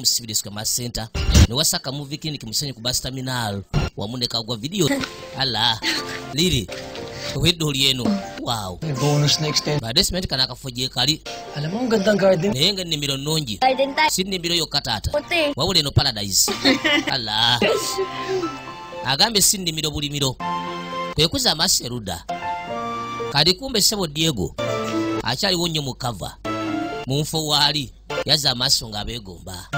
Musibire Sukama Center ne wasaka movie clinic musenyi ku bus terminal wamune kagwa video ala liri wedo lieno wow bonus na extend basement kana kafoje kali alam mo ang gandang garden nenga nimiro nonji Garden type. sidni biro yo katata Puti. wabule no paradise ala agambe sindi miro bulimiro kwekuza amaseruda kadi kumbe sebo Diego achali wonye mu cover mumfo wali yaza amaso nga begomba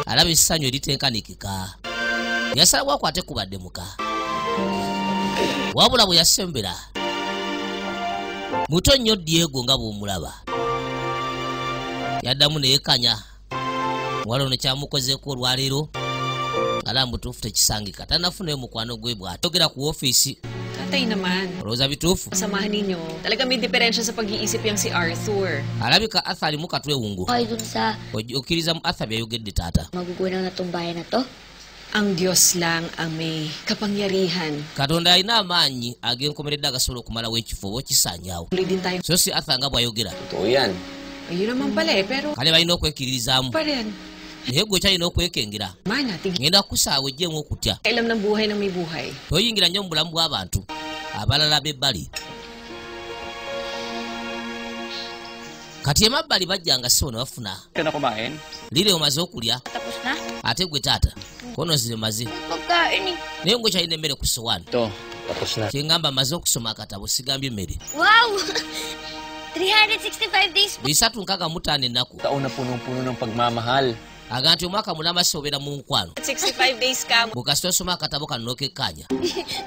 alabe sanyo eritenkanikika yasala wakwate kubadde muka wabula bwe yasembera muto nnyo Diego nga bw'omulaba yaddamu neyekanya wala ono kyamukozeeko olwaleero ala mutuufu tekisangika tanafunayo mukwano gwe bw'ate ogera ku ofiisi Tatay naman. olowooza bituufu Samahan ninyo. Talaga may diferensya sa pag-iisip yang si Arthur. alabika Arthur alimu katwewungu Okay dun sa okkiriza mu Arthur byayogedde taata magugunaw na tong bayan na to. Ang Diyos lang ang may kapangyarihan. katonda alina amaanyi ag'enkomeredde agasobola okumalawo ekifo oba okisaanyaawo Muli din tayo. so si Arthur nga bw'ayogera totoo yan Ayun naman pala eh, pero kale balina okwekiririzaamu pa rin. naye gwe kyalina okwekengera Man natin. ngenda kukusaawa ejjeemu okutya Kailam ng buhay na may buhay. toyingira nnyo mu bulamu bw'abantu abalala b'ebbali kati emabbali bajjanga sibo ne bafuna ka na kumain lire omaze okulya Tapos na? ate gwe taata kono zire maze Pagkain eh. naye gwe kyalina emmere ku sowaani to tapos na kyengamba maze okusoma akatabo sigambye emmere Wow! 365 days. 365 ennaku taon na punong-puno ng pagmamahal aga nti omwaka mulamba si obeera mu nkwano 65 days ka. bukasita osoma akatabo kano n'okekkanya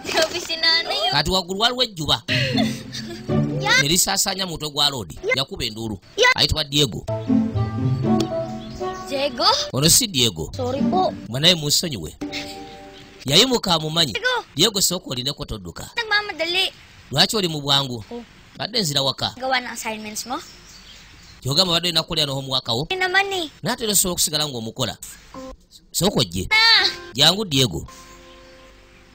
Grabe si nanay yun. kati waggulu waliwo ejjuba nerisaasaanya muto gwa loodi yakuba enduulu ayitibwa Diego Diego? ono si Diego Sorry po. mwanaye munsonyiwe yayimuka amumanyi Diego! Diego sooka olineko todduka Nagmamadali. lwaki oli mu bwangu Oh. badde nzira waka Gawa ng assignments mo? kyogamba badde olina kukolera n'omwaka wo Hindi naman eh. naate era osobola okusigala ng'omukola sooka ojje Ah! jangu Diego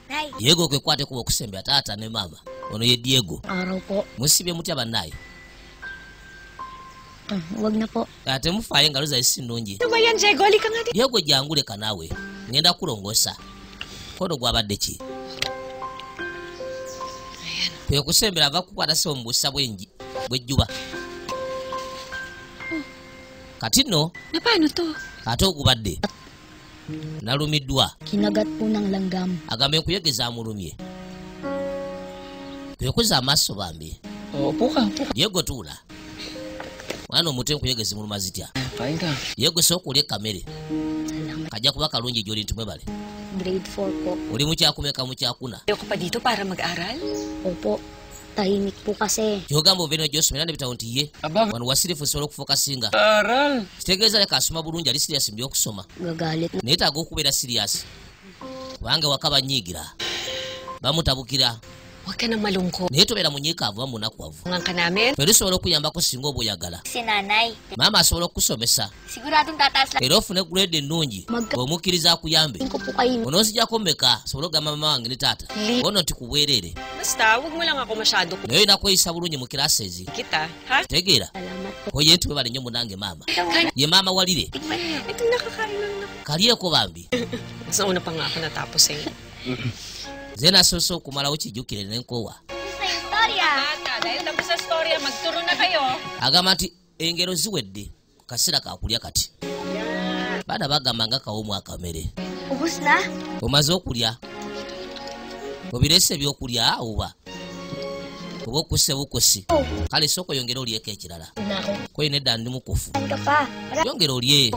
Nay. Diego kwekwate kuba okusembera taata ne maama ono ye Diego Araw po. musibye mutya bannaaye Huwag na po. ate mufaayo engalo zaife si nnungi Ano ba yan, Diego? Halika nga dito. Diego jangu leka naawe ngenda kulongosa kono gwabadde ki kwe kusembera ava kukwata sebo mu busa bw'ejjuba kati nno Na paano to? ate ogubadde nalumiddwa Kinagat po ng langgam. agambe nkuyegeza amulumye kwekuza amaaso bambi upo ka Diego tuula mwana omuto enkuyegezi muluma zitya kain ka Diego sooka olya ekamere Salamat. kajja kuba kalungi gy'oli ntumwe bale Grade 4 po. oli mu kyakumeka mu kyakuna Ayoko pa dito para mag-aral? Opo. Tahimik po kasi. kyogamba obeera gy'osomera n'ebitabo nti ye aba wano wasirifu osobola okufokasinga aral kitegeeza leka asoma bulungi ali siriasi mu by'okusoma Gagalit na. naye taaga okubeera siriasi kubanga waka banyiigira bamutabukira Huwag ka nang malungkot. naye tobeera munyiikaavu bamunakwavu Tungan ka namin. era osobola okuyambako singa oba oyagala Si nanay. maama asobola okukusomesa Siguradong tataas lang era ofune grade ennungi omukkiriza akuyambe ko po kayo. onoozijjako mmeka sobola okugamba mama wange ne taata ono nti kubwereere Basta, huwag mo lang ako masyado naye olina kweyisa bulungi mu kirasezi kita. Ha? tegeera Salamat po. oye nti webale nnyo munange maama Kain. ye maama walire Ito nakakain lang na. kalyeko bambi Mas nauna pa nga ako natapos eh. ze nasoose okumalawo kijjukire nenkoowa Sa istorya. Bata, dahil tapos sa storya, magturo na kayo. agamba nti engero ziwedde kaseera kakulya kati baana bagamba nga kawoomu akamere Ubus na? omaze okulya obirese ebyokulya oba oba okusse bukusi kale sooka oyongera olyeko ekirala Na ako. koyina edda ndi mukufu Ka pa. yongera olye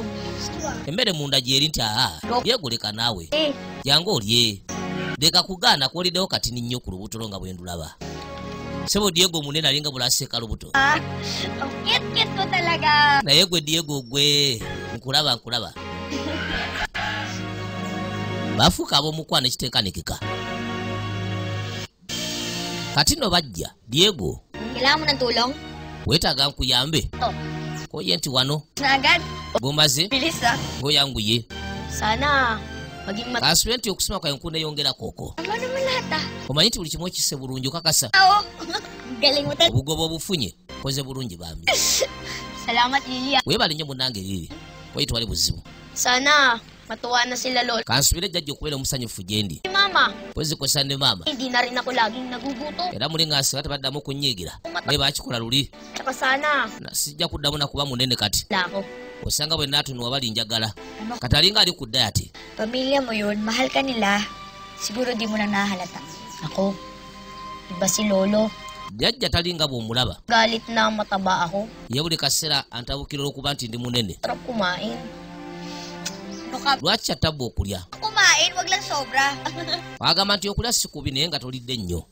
emmere munda gyeri nti yeguleka naawe Eh. jangu olye leka kugaana kwoliddewo katini nnyo ku lubuto nga bwe ndulaba sebo Diego munene alinga bulaseeka lubuto Ah, ang cute-cute ko talaga. naye gwe Diego gwe nkulaba bafuuka ab'omukwano ekitenkanikika kati no bajja Diego Kailangan mo ng tulong? weetaaga nkuyambe Oh. koye nti wano Na agad? bw'omaze Bilis ah. ng'oyanguye Sana maging kasubire nti okusoma kwawe nkuneyongerako okwo Ano naman lahat ah? omanyi nti buli kimu okisse bulungi okakasa Oo. Galing mo talaga. obugoba obufunye koze bulungi bambi Salamat, Lilia. weebale nnyo munnange liri wayitwale buzibu Sana, matuwa na sila Lola. Kansubire jjajja okubeera omusanyufu gye ndi. Mama, Bwezikosa ne maama. hindi na rin ako laging nagugutom. Era muli ng'asinga tebaddamu kunnyiigira. Naye baakikola luli. Tsaka sana, Sijja kuddamu na kuba munene kati. wala ako. Osanga bwe naatunuwa bali njagala. Kati alinga ali ku dayati. Pamilya mo yun, mahal ka nila. Siguro di mo na nahalata. Ako, iba si Lolo. Jjajja talinga bw'omulaba. Galit na mataba ako. Ye buli kaseera antabukira olw'okuba nti ndi munene. Sarap kumain. Ano ka? Lwaki atabba okulya? Kumain, wag lang sobra. Agamba nti okulya si kubi naye nga tolidde nnyo.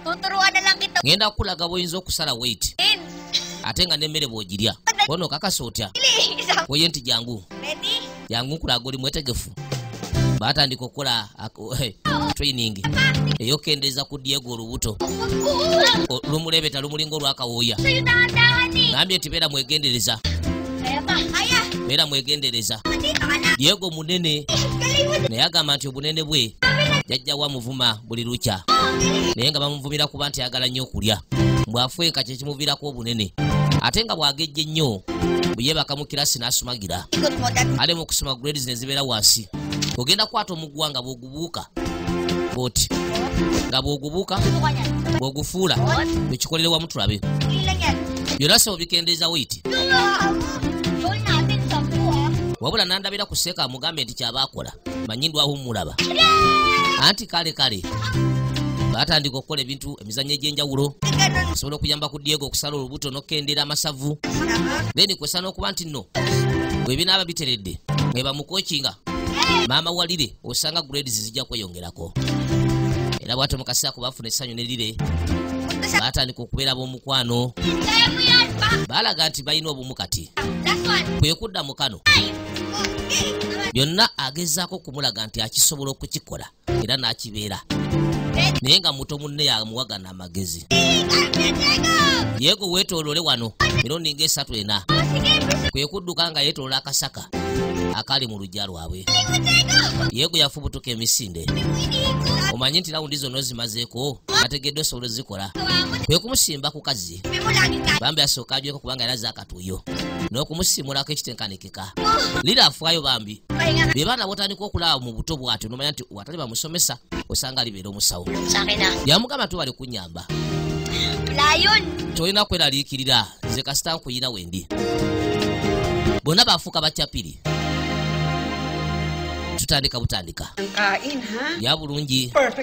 Tuturuan na lang kita. Ngenda kukulaga bw'oyinza okusala weight. Ate nga n'emmere bw'ogirya. Ono kakasa otya? Oye nti jangu. Ready? Jangu nkulaga oli mwetegefu. Baatandika okukola training ey'okendeeza ku Diego olubuto. Lumulebeta lumulinga olwakawooya. Sa'yo dahan-dahan eh. Ngambye nti beera mwegendereza. Kaya pa. Aya. Beera mwegendereza. Nandito ka na. Diego munene. Galing mo. Naye agamba nti obunene bwe jjajja wa muvuma buli lukya. Naye nga bamuvumira kuba nti ayagala nnyo okulya. Bw'afweka kye kimuviirako obunene. Ate nga bw'agejje nnyo bwe yeebaka mu kirasi n'asumagira. Ikot mo dat. Ale mu kusoma grades ne zibeera wansi. Ogenda kwata omuguwa nga bw'ogubuuka. Bw'oti. Nga bw'ogubuuka, Ano ka niyan? bw'ogufuula, tukikolere wamu tulabe. Ilan yan? Byonna sebo bikendeeza weight. Yun natin, 10 ah. Wabula nandabira ku Seeka amugambe nti kyabaakola. Manyi ndwaho mulaba. Anti kale kale. Baatandika okukola ebintu emizannyo egy'enjawulo. Ganun. Osobola okuyamba ku Diego okusala olubuto n'okkendeera amasavu. Then kwesana okuba nti nno bwe binaaba biteredde ng'eba mu kokinga maama walire osanga grades zijja kweyongerako. Era bw'atyo mu kaseera ku bafuna essanyu ne lire baatandika okubeera b'omukwano. Kaya mo yan pa. Baalaga nti balina obumu kati. Last one. Kwe kudda mu kano Okay. byonna agezaako okumulaga nti akisobola okukikola era n'akibeera. Naye nga muto munne yamuwagana amagezi. Diego weetoolole wano mirundi ng'esatu ena. Kwe kudduka nga yeetoola akasaka akali mu luggya lwabwe. Diego yafubutuka emisinde. Omanyi nti rawundi zonna ozimazeeko ategedde osobola ozikola. Kwe kumusimba ku kazi. Bambi asooka ajweko kubanga yalaze akatuuyo. N'okumusimulako ekitenkanekeka. Lira afaayo bambi. Bye baana botandika okulaba mu buto bw'atyo n'omanya nti watali bamusomesa osanga alibeera omusawo. Sa akin na. Yamugamba tubale kunnyamba. Layon. Tolina kweraliikirira nze kasita nkuyina wendi. Bonna baafuuka bacyapiri. Tutandika butandika. Ang kain, ha? Ya bulungi. Perfect.